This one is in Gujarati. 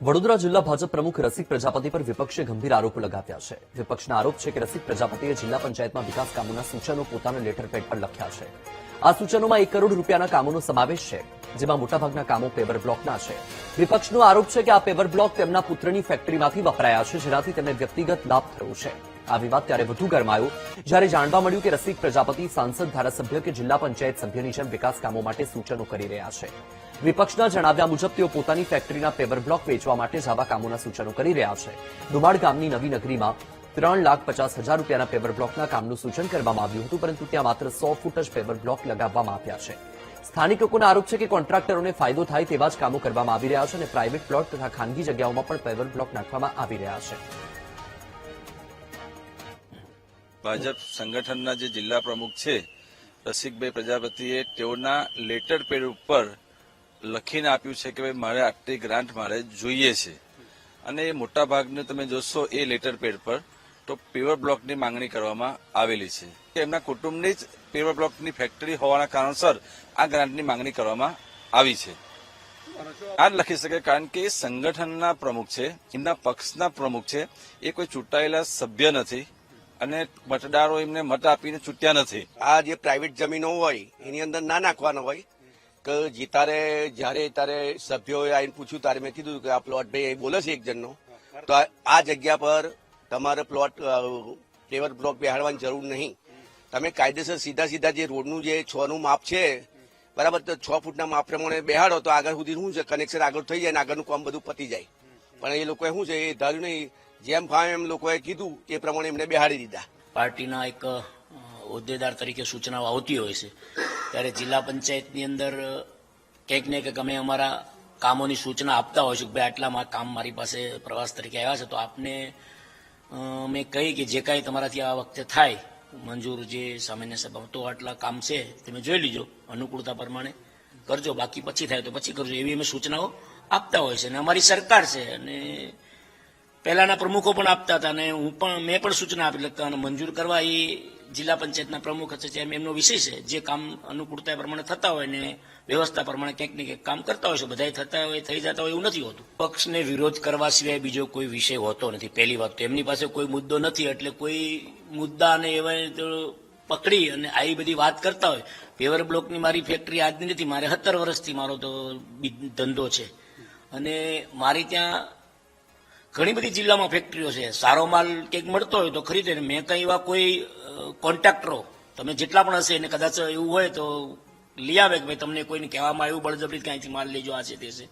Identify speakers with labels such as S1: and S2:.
S1: વડોદરા જિલ્લા ભાજપ પ્રમુખ રસિક પ્રજાપતિ પર વિપક્ષે ગંભીર આરોપો લગાવ્યા છે। વિપક્ષના આરોપ છે કે રસિક પ્રજાપતિએ જિલ્લા પંચાયતમાં વિકાસ કામોના સૂચનો પોતાના લેટરપેડ પર લખ્યા છે। આ સૂચનોમાં 1 કરોડ રૂપિયાના કામોનો સમાવેશ છે, જેમાં મોટાભાગના કામો પેવર બ્લોકના છે। વિપક્ષનો આરોપ છે કે આ પેવર બ્લોક તેમના પુત્રની ફેક્ટરીમાંથી વપરાયા છે, જેનાથી તેમને વ્યક્તિગત લાભ થયો છે। આ વિવાદ ત્યારે વધુ ગરમાયો જ્યારે જાણવા મળ્યું કે રસિક પ્રજાપતિ સાંસદ, ધારાસભ્ય કે જિલ્લા પંચાયત સભ્યની જેમ વિકાસ કામો માટે સૂચનો કરી રહ્યા છે। વિપક્ષના જણાવ્યા મુજબ તેઓ પોતાની ફેક્ટરીના પેવર બ્લોક વેચવા માટે જ આવા કામોના સૂચનો કરી રહ્યા છે। ડુમાડ ગામની નવી નગરીમાં 3,50,000 રૂપિયાના પેવર બ્લોકના કામનું સૂચન કરવામાં આવ્યું હતું, પરંતુ ત્યાં માત્ર 100 ફૂટ જ પેવર બ્લોક લગાવવામાં આવ્યા છે। સ્થાનિક લોકોના આરોપ છે કે કોન્ટ્રાક્ટરોને ફાયદો થાય તેવા જ કામો કરવામાં આવી રહ્યા છે અને પ્રાઇવેટ પ્લોટ તથા ખાનગી જગ્યાઓમાં પણ પેવર બ્લોક નાખવામાં આવી રહ્યા છે।
S2: ભાજપ સંગઠનના જે જિલ્લા પ્રમુખ છે રસિકભાઈ પ્રજાપતિએ તેઓના લેટર પેડ ઉપર લખીને આપ્યું છે કે ભાઈ મારે આટલી ગ્રાન્ટ મારે જોઈએ છે, અને એ મોટા ભાગને તમે જોશો એ લેટર પેડ પર તો પેવર બ્લોકની માંગણી કરવામાં આવેલી છે। એમના કુટુંબની જ પેવર બ્લોકની ફેક્ટરી હોવાના કારણસર આ ગ્રાન્ટની માંગણી કરવામાં આવી છે। આ લખી શકે કારણ કે એ સંગઠનના પ્રમુખ છે, એમના પક્ષના પ્રમુખ છે, એ કોઈ ચૂંટાયેલા સભ્ય નથી અને મતદારો એમને મત આપીને ચૂંટ્યા નથી।
S3: આ જે પ્રાઇવેટ જમીનો હોય એની અંદર ના નાખવાનો હોય કે જ્યારે સભ્યોએ આવીને પૂછ્યું ત્યારે મેં કીધું કે આ પ્લોટ ભાઈ બોલે છે એક જણનો, તો આ જગ્યા પર તમારે પ્લોટ પેવર બ્લોક બેહાડવાની જરૂર નહીં। તમે કાયદેસર સીધા જે રોડનું જે 6 નું માપ છે બરાબર, તો 6 ફૂટના માપ પ્રમાણે બેહાડો તો આગળ સુધી શું છે કનેક્શન આગળ થઈ જાય ને આગળનું કામ બધું પતી જાય। પણ એ લોકોએ શું છે એ ધાર્યું નહીં, જેમ ફાવે એમ લોકોએ કીધું એ પ્રમાણે એમને બેહાડી દીધા।
S4: પાર્ટીના એક હોદ્દેદાર તરીકે સૂચનાઓ આવતી હોય છે ત્યારે જિલ્લા પંચાયતની અંદર કંઈક ને કંઈક અમે અમારા કામોની સૂચના આપતા હોય છે કે ભાઈ આટલા કામ મારી પાસે પ્રવાસ તરીકે આવ્યા છે, તો આપને મેં કહી કે જે કાંઈ તમારાથી આ વખતે થાય મંજૂર જે સામાન્ય સભામાં તો આટલા કામ છે તમે જોઈ લીજો, અનુકૂળતા પ્રમાણે કરજો, બાકી પછી થાય તો પછી કરજો, એવી અમે સૂચનાઓ આપતા હોય છે। અને અમારી સરકાર છે અને પહેલાના પ્રમુખો પણ આપતા હતા અને મેં પણ સૂચના આપી એટલે મંજૂર કરવા એ જિલ્લા પંચાયતના પ્રમુખ છે એમનો વિષય છે। જે કામ અનુકૂળતા પ્રમાણે થતા હોય ને વ્યવસ્થા પ્રમાણે ક્યાંક ને ક્યાંક કામ કરતા હોય છે, બધા થતા હોય થઈ જતા હોય એવું નથી હોતું। પક્ષને વિરોધ કરવા સિવાય બીજો કોઈ વિષય હોતો નથી। પહેલી વાત તો એમની પાસે કોઈ મુદ્દો નથી, એટલે કોઈ મુદ્દાને એવા પકડી અને આવી બધી વાત કરતા હોય। પેવર બ્લોકની મારી ફેક્ટરી આજની નથી, મારે 17 વર્ષથી મારો તો ધંધો છે અને મારી ત્યાં ઘણી બધી જિલ્લામાં ફેક્ટરીઓ છે, સારો માલ કંઈક મળતો હોય તો ખરીદે। મેં કંઈ એવા કોઈ કોન્ટ્રાક્ટરો તમે જેટલા પણ હશે એને કદાચ એવું હોય તો લઈ આવે કે ભાઈ તમને કોઈને કહેવામાં આવ્યું બળજબરી ક્યાંયથી માલ લેજો આ છે તે છે,